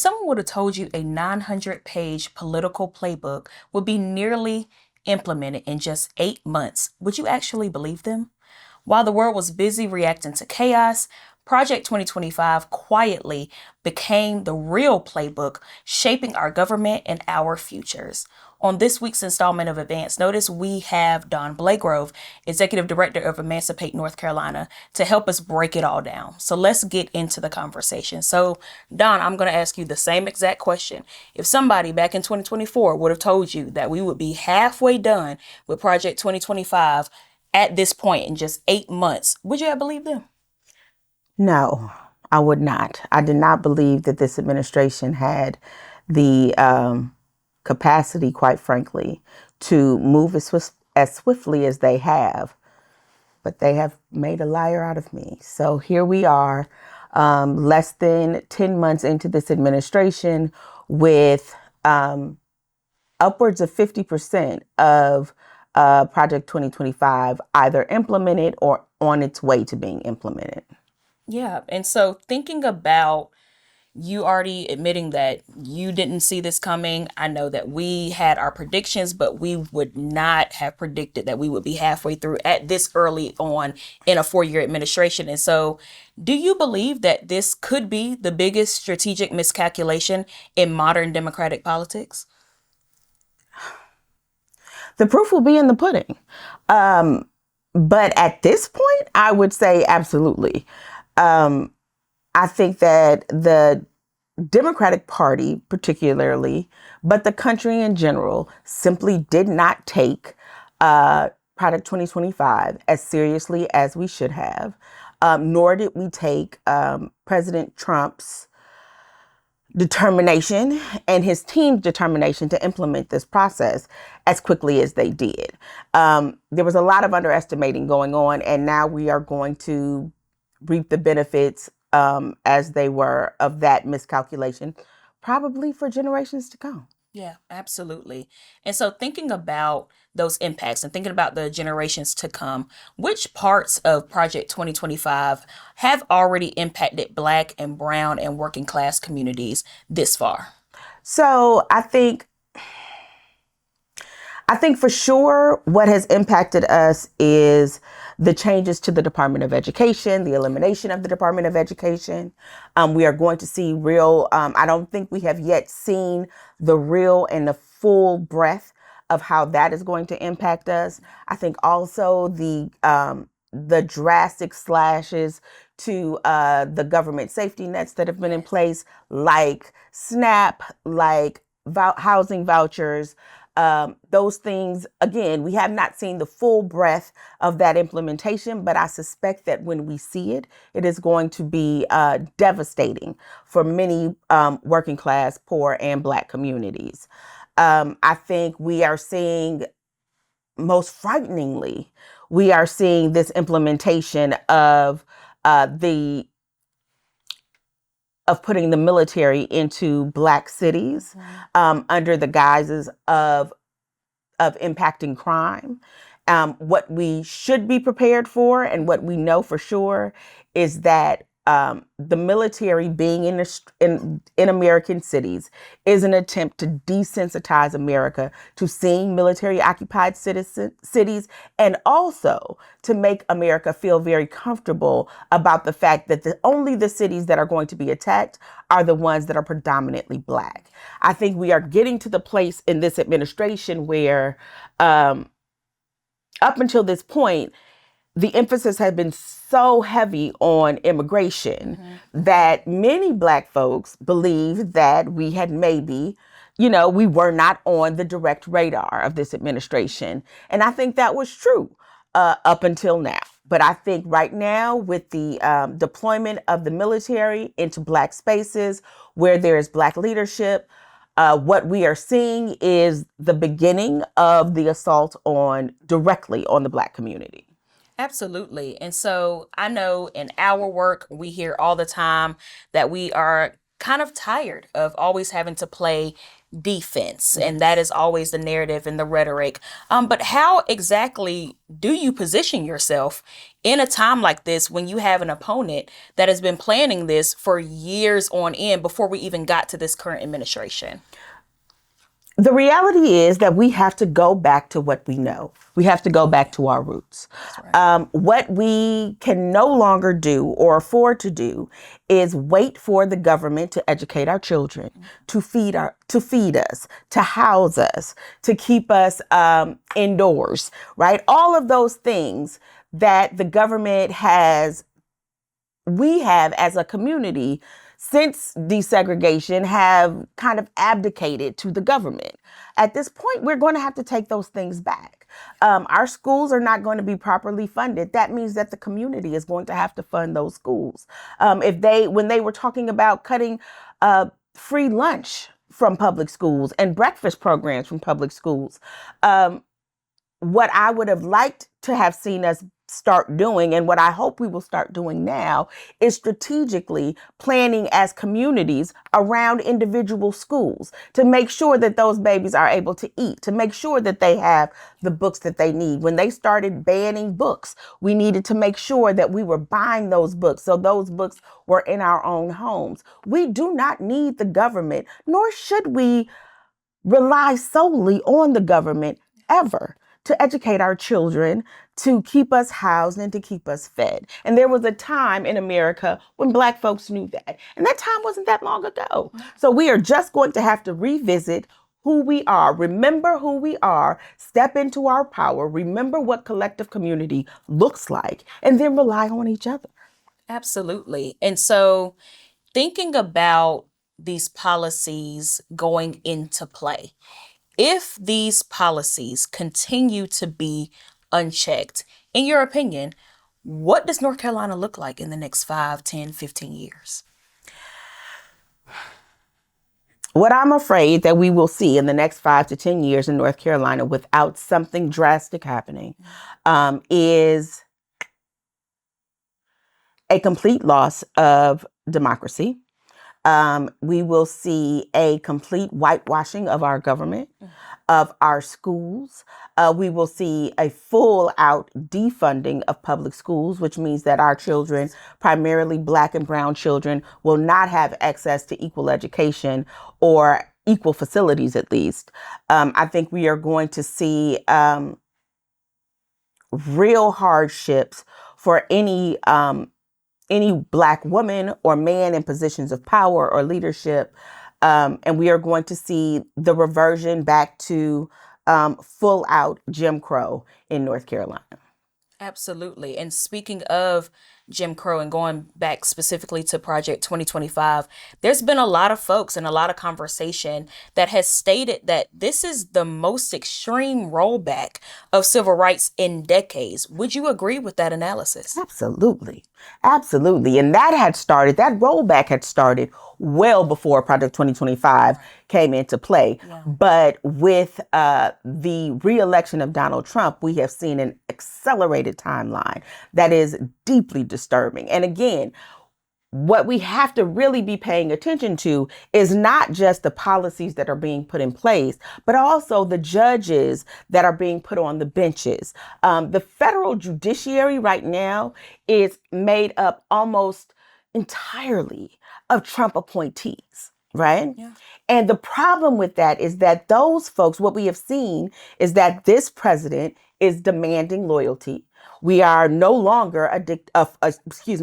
someone would have told you a 900-page political playbook would be nearly implemented in just 8 months, would you actually believe them? While the world was busy reacting to chaos, Project 2025 quietly became the real playbook shaping our government and our futures. On this week's installment of Advance Notice, we have Dawn Blagrove, Executive Director of Emancipate North Carolina, to help us break it all down. So let's get into the conversation. So, Dawn, I'm going to ask you the same exact question. If somebody back in 2024 would have told you that we would be halfway done with Project 2025 at this point in just 8 months, would you have believed them? No, I would not. I did not believe that this administration had the capacity, quite frankly, to move as swiftly as they have. But they have made a liar out of me. So here we are, less than 10 months into this administration with upwards of 50% of Project 2025 either implemented or on its way to being implemented. Yeah. And so thinking about you already admitting that you didn't see this coming, I know that we had our predictions, but we would not have predicted that we would be halfway through at this early on in a 4-year administration. And so do you believe that this could be the biggest strategic miscalculation in modern democratic politics? The proof will be in the pudding. But at this point, I would say absolutely. I think that the Democratic Party particularly, but the country in general, simply did not take Project 2025 as seriously as we should have, nor did we take President Trump's determination and his team's determination to implement this process as quickly as they did. There was a lot of underestimating going on, and now we are going to reap the benefits as they were of that miscalculation, probably for generations to come. Yeah, absolutely. And so thinking about those impacts and thinking about the generations to come, which parts of Project 2025 have already impacted Black and Brown and working class communities this far? So I think for sure what has impacted us is the changes to the Department of Education, the elimination of the Department of Education. We are going to see real, I don't think we have yet seen the real and the full breadth of how that is going to impact us. I think also the drastic slashes to the government safety nets that have been in place, like SNAP, like housing vouchers, those things, again, we have not seen the full breadth of that implementation, but I suspect that when we see it, it is going to be devastating for many working class, poor, and Black communities. I think we are seeing, most frighteningly, we are seeing this implementation of putting the military into Black cities under the guises of impacting crime. What we should be prepared for and what we know for sure is that the military being in American cities is an attempt to desensitize America to seeing military occupied cities, and also to make America feel very comfortable about the fact that only the cities that are going to be attacked are the ones that are predominantly Black. I think we are getting to the place in this administration where up until this point, the emphasis has been so heavy on immigration that many Black folks believe that we had maybe, we were not on the direct radar of this administration. And I think that was true up until now. But I think right now, with the deployment of the military into Black spaces where there is Black leadership, what we are seeing is the beginning of the assault directly on the Black community. Absolutely. And so I know in our work, we hear all the time that we are kind of tired of always having to play defense. And that is always the narrative and the rhetoric. But how exactly do you position yourself in a time like this, when you have an opponent that has been planning this for years on end before we even got to this current administration? The reality is that we have to go back to what we know. We have to go back to our roots. That's right. What we can no longer do or afford to do is wait for the government to educate our children, to feed us, to house us, to keep us indoors, right? All of those things that the government we have as a community since desegregation have kind of abdicated to the government. At this point, we're going to have to take those things back. Our schools are not going to be properly funded. That means that the community is going to have to fund those schools. When they were talking about cutting free lunch from public schools and breakfast programs from public schools, what I would have liked to have seen us start doing, and what I hope we will start doing now, is strategically planning as communities around individual schools to make sure that those babies are able to eat, to make sure that they have the books that they need. When they started banning books, we needed to make sure that we were buying those books, so those books were in our own homes. We do not need the government, nor should we rely solely on the government ever to educate our children, to keep us housed, and to keep us fed. And there was a time in America when Black folks knew that. And that time wasn't that long ago. So we are just going to have to revisit who we are, remember who we are, step into our power, remember what collective community looks like, and then rely on each other. Absolutely. And so thinking about these policies going into play, if these policies continue to be unchecked, in your opinion, what does North Carolina look like in the next 5, 10, 15 years? What I'm afraid that we will see in the next 5 to 10 years in North Carolina without something drastic happening is a complete loss of democracy. We will see a complete whitewashing of our government, of our schools. We will see a full out defunding of public schools, which means that our children, primarily Black and brown children, will not have access to equal education or equal facilities, at least. I think we are going to see real hardships for any Black woman or man in positions of power or leadership. And we are going to see the reversion back to full out Jim Crow in North Carolina. Absolutely. And speaking of Jim Crow and going back specifically to Project 2025, there's been a lot of folks and a lot of conversation that has stated that this is the most extreme rollback of civil rights in decades. Would you agree with that analysis? Absolutely. Absolutely. And that rollback had started well before Project 2025 came into play. Yeah. But with the re-election of Donald Trump, we have seen an accelerated timeline that is deeply disturbing. And again, what we have to really be paying attention to is not just the policies that are being put in place, but also the judges that are being put on the benches. The federal judiciary right now is made up almost entirely of Trump appointees, right? Yeah. And the problem with that is that those folks, what we have seen is that this president is demanding loyalty. We are no longer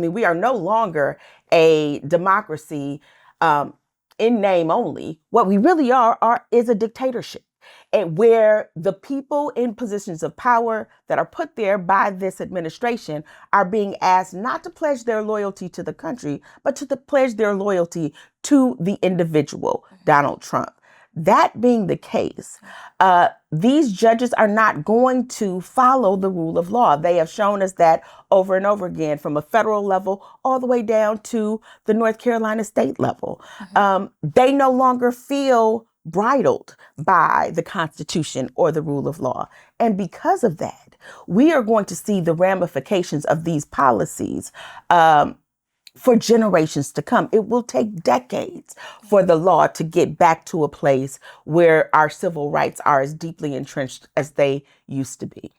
we are no longer a democracy in name only. What we really is a dictatorship, and where the people in positions of power that are put there by this administration are being asked not to pledge their loyalty to the country, but to pledge their loyalty to the individual, Donald Trump. That being the case, these judges are not going to follow the rule of law. They have shown us that over and over again, from a federal level all the way down to the North Carolina state level. They no longer feel bridled by the Constitution or the rule of law. And because of that, we are going to see the ramifications of these policies for generations to come. It will take decades for the law to get back to a place where our civil rights are as deeply entrenched as they used to be.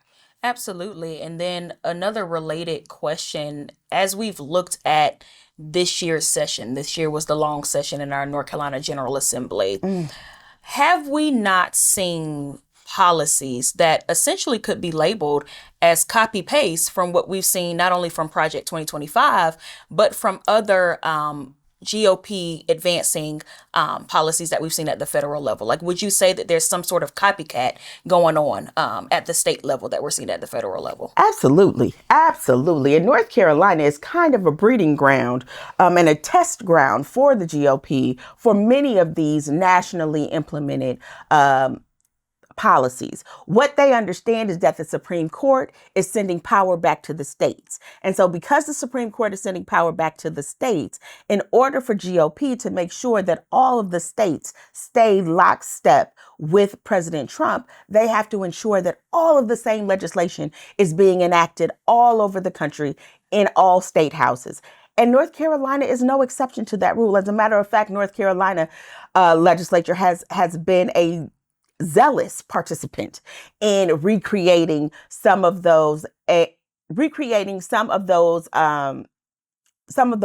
Absolutely. And then another related question, as we've looked at this year's session, this year was the long session in our North Carolina General Assembly. Mm. Have we not seen policies that essentially could be labeled as copy paste from what we've seen not only from Project 2025, but from other GOP advancing policies that we've seen at the federal level? Like, would you say that there's some sort of copycat going on at the state level that we're seeing at the federal level? Absolutely. Absolutely. And North Carolina is kind of a breeding ground and a test ground for the GOP for many of these nationally implemented policies. What they understand is that the Supreme Court is sending power back to the states. And so because the Supreme Court is sending power back to the states, in order for GOP to make sure that all of the states stay lockstep with President Trump, they have to ensure that all of the same legislation is being enacted all over the country in all state houses. And North Carolina is no exception to that rule. As a matter of fact, North Carolina legislature has been a zealous participant in recreating some of the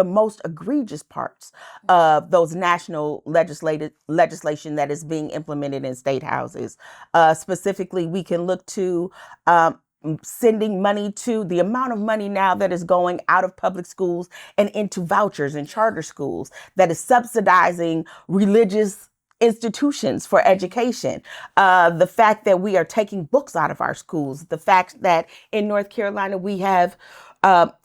most egregious parts of those national legislation that is being implemented in state houses. Specifically, we can look to sending money to the amount of money now that is going out of public schools and into vouchers and charter schools that is subsidizing religious institutions for education, the fact that we are taking books out of our schools, the fact that in North Carolina we have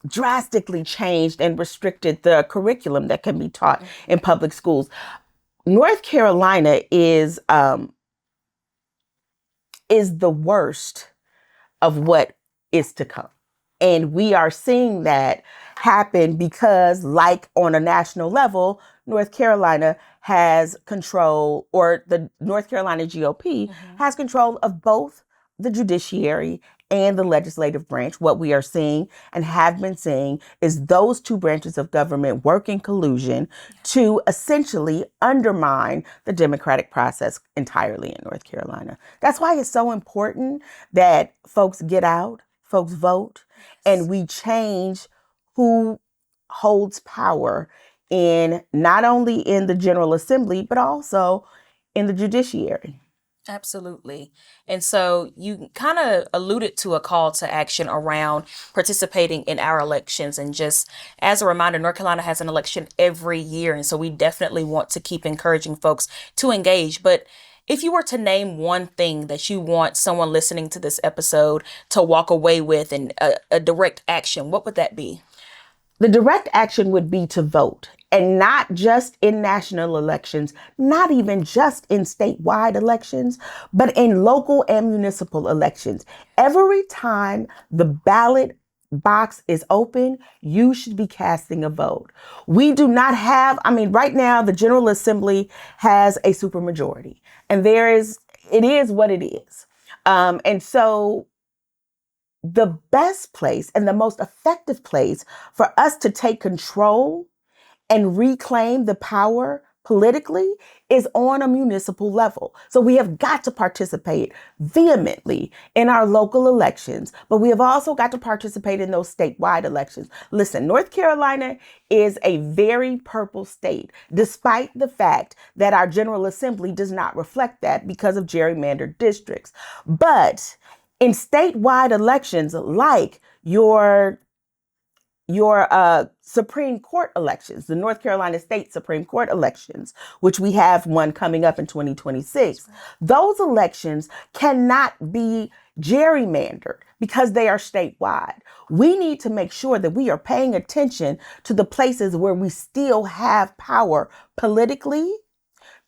drastically changed and restricted the curriculum that can be taught in public schools. North Carolina is the worst of what is to come. And we are seeing that happen because, like on a national level, North Carolina has control, or the North Carolina GOP has control of both the judiciary and the legislative branch. What we are seeing and have been seeing is those two branches of government work in collusion to essentially undermine the democratic process entirely in North Carolina. That's why it's so important that folks get out, folks vote, and we change who holds power in not only in the General Assembly, but also in the judiciary. Absolutely. And so you kind of alluded to a call to action around participating in our elections. And just as a reminder, North Carolina has an election every year. And so we definitely want to keep encouraging folks to engage. But if you were to name one thing that you want someone listening to this episode to walk away with and a direct action, what would that be? The direct action would be to vote, and not just in national elections, not even just in statewide elections, but in local and municipal elections. Every time the ballot box is open, you should be casting a vote. We do not have, right now, the General Assembly has a supermajority, and it is what it is. And so the best place and the most effective place for us to take control and reclaim the power politically is on a municipal level. So we have got to participate vehemently in our local elections, but we have also got to participate in those statewide elections. Listen, North Carolina is a very purple state, despite the fact that our General Assembly does not reflect that because of gerrymandered districts. But in statewide elections, like your Supreme Court elections, the North Carolina State Supreme Court elections, which we have one coming up in 2026, those elections cannot be gerrymandered because they are statewide. We need to make sure that we are paying attention to the places where we still have power politically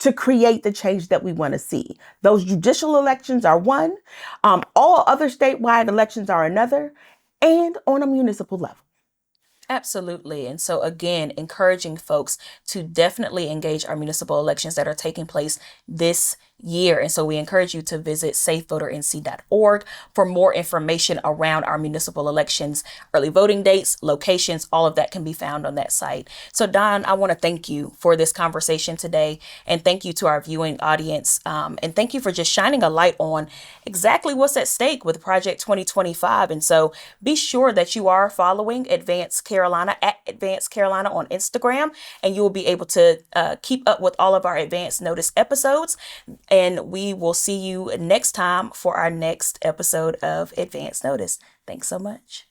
to create the change that we want to see. Those judicial elections are one, all other statewide elections are another, and on a municipal level. Absolutely. And so, again, encouraging folks to definitely engage our municipal elections that are taking place this year. And so we encourage you to visit safevoternc.org for more information around our municipal elections, early voting dates, locations, all of that can be found on that site. So Dawn, I want to thank you for this conversation today, and thank you to our viewing audience. And thank you for just shining a light on exactly what's at stake with Project 2025. And so be sure that you are following Advanced Carolina at Advanced Carolina on Instagram, and you will be able to keep up with all of our Advance Notice episodes. And we will see you next time for our next episode of Advance Notice. Thanks so much.